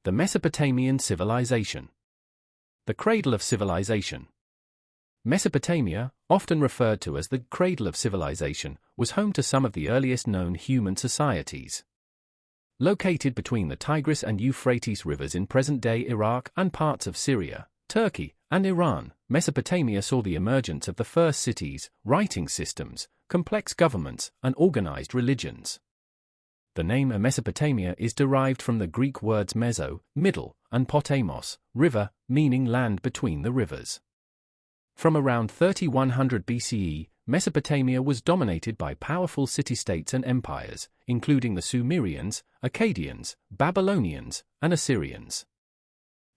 The Mesopotamian Civilization. The cradle of civilization. Mesopotamia, often referred to as the cradle of civilization, was home to some of the earliest known human societies. Located between the Tigris and Euphrates rivers in present-day Iraq and parts of Syria, Turkey, and Iran, Mesopotamia saw the emergence of the first cities, writing systems, complex governments, and organized religions. The name Mesopotamia is derived from the Greek words meso, middle, and potamos, river, meaning land between the rivers. From around 3100 BCE, Mesopotamia was dominated by powerful city-states and empires, including the Sumerians, Akkadians, Babylonians, and Assyrians.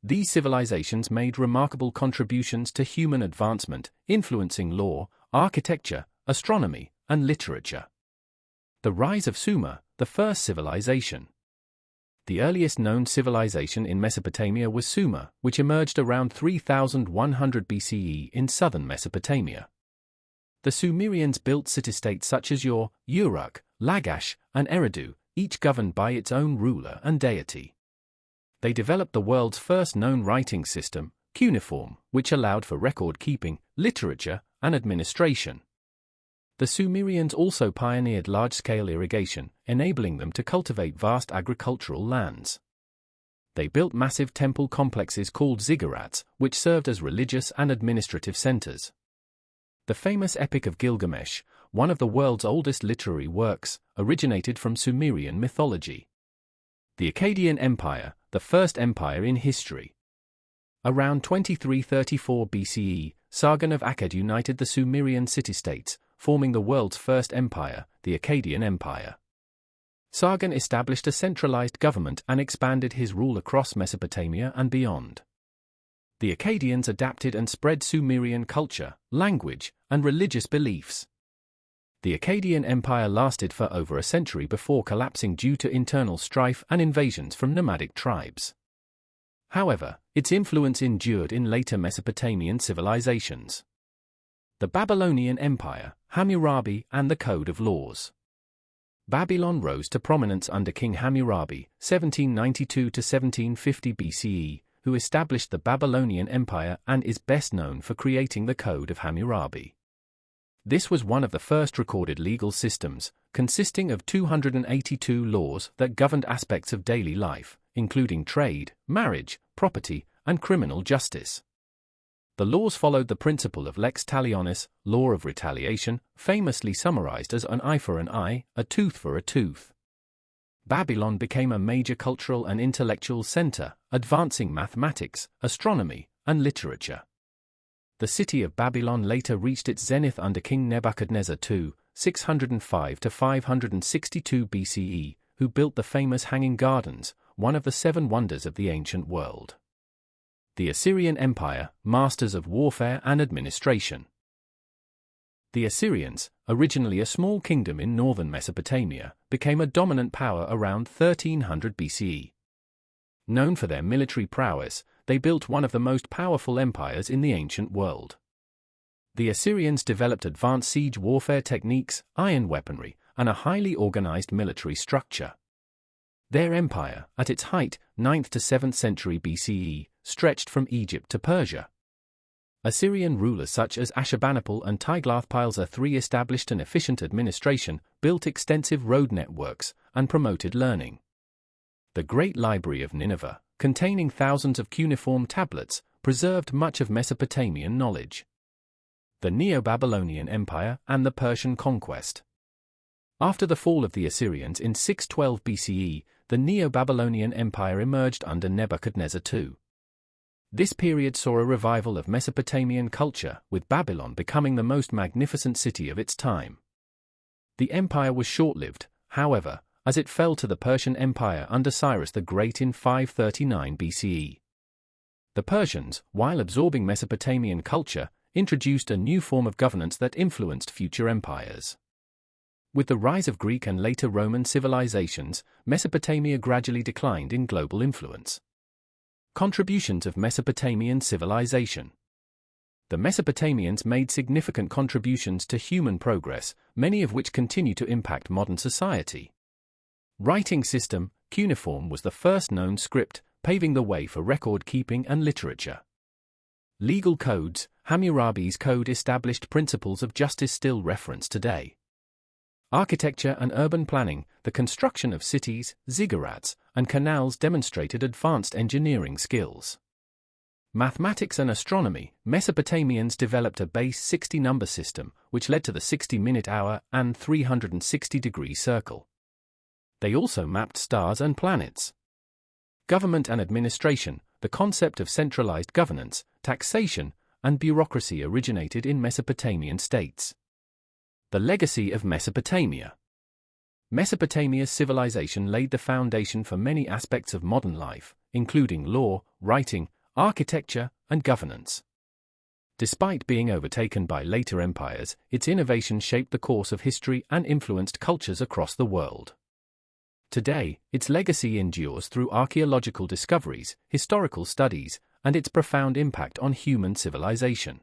These civilizations made remarkable contributions to human advancement, influencing law, architecture, astronomy, and literature. The rise of Sumer, the first civilization. The earliest known civilization in Mesopotamia was Sumer, which emerged around 3100 BCE in southern Mesopotamia. The Sumerians built city-states such as Ur, Uruk, Lagash, and Eridu, each governed by its own ruler and deity. They developed the world's first known writing system, cuneiform, which allowed for record-keeping, literature, and administration. The Sumerians also pioneered large-scale irrigation, enabling them to cultivate vast agricultural lands. They built massive temple complexes called ziggurats, which served as religious and administrative centers. The famous Epic of Gilgamesh, one of the world's oldest literary works, originated from Sumerian mythology. The Akkadian Empire, the first empire in history. Around 2334 BCE, Sargon of Akkad united the Sumerian city-states, forming the world's first empire, the Akkadian Empire. Sargon established a centralized government and expanded his rule across Mesopotamia and beyond. The Akkadians adapted and spread Sumerian culture, language, and religious beliefs. The Akkadian Empire lasted for over a century before collapsing due to internal strife and invasions from nomadic tribes. However, its influence endured in later Mesopotamian civilizations. The Babylonian Empire, Hammurabi, and the Code of Laws. Babylon rose to prominence under King Hammurabi, 1792 to 1750 BCE, who established the Babylonian Empire and is best known for creating the Code of Hammurabi. This was one of the first recorded legal systems, consisting of 282 laws that governed aspects of daily life, including trade, marriage, property, and criminal justice. The laws followed the principle of lex talionis, law of retaliation, famously summarized as an eye for an eye, a tooth for a tooth. Babylon became a major cultural and intellectual center, advancing mathematics, astronomy, and literature. The city of Babylon later reached its zenith under King Nebuchadnezzar II, 605 to 562 BCE, who built the famous Hanging Gardens, one of the seven wonders of the ancient world. The Assyrian Empire, masters of warfare and administration. The Assyrians, originally a small kingdom in northern Mesopotamia, became a dominant power around 1300 BCE. Known for their military prowess, they built one of the most powerful empires in the ancient world. The Assyrians developed advanced siege warfare techniques, iron weaponry, and a highly organized military structure. Their empire, at its height, 9th to 7th century BCE, stretched from Egypt to Persia. Assyrian rulers such as Ashurbanipal and Tiglath-Pileser III established an efficient administration, built extensive road networks, and promoted learning. The Great Library of Nineveh, containing thousands of cuneiform tablets, preserved much of Mesopotamian knowledge. The Neo-Babylonian Empire and the Persian conquest. After the fall of the Assyrians in 612 BCE, the Neo-Babylonian Empire emerged under Nebuchadnezzar II. This period saw a revival of Mesopotamian culture, with Babylon becoming the most magnificent city of its time. The empire was short-lived, however, as it fell to the Persian Empire under Cyrus the Great in 539 BCE. The Persians, while absorbing Mesopotamian culture, introduced a new form of governance that influenced future empires. With the rise of Greek and later Roman civilizations, Mesopotamia gradually declined in global influence. Contributions of Mesopotamian civilization. The Mesopotamians made significant contributions to human progress, many of which continue to impact modern society. Writing system, cuneiform was the first known script, paving the way for record-keeping and literature. Legal codes. Hammurabi's code established principles of justice still referenced today. Architecture and urban planning. The construction of cities, ziggurats, and canals demonstrated advanced engineering skills. Mathematics and astronomy. Mesopotamians developed a base 60-number system, which led to the 60-minute hour and 360-degree circle. They also mapped stars and planets. Government and administration. The concept of centralized governance, taxation, and bureaucracy originated in Mesopotamian states. The legacy of Mesopotamia. Mesopotamia's civilization laid the foundation for many aspects of modern life, including law, writing, architecture, and governance. Despite being overtaken by later empires, its innovation shaped the course of history and influenced cultures across the world. Today, its legacy endures through archaeological discoveries, historical studies, and its profound impact on human civilization.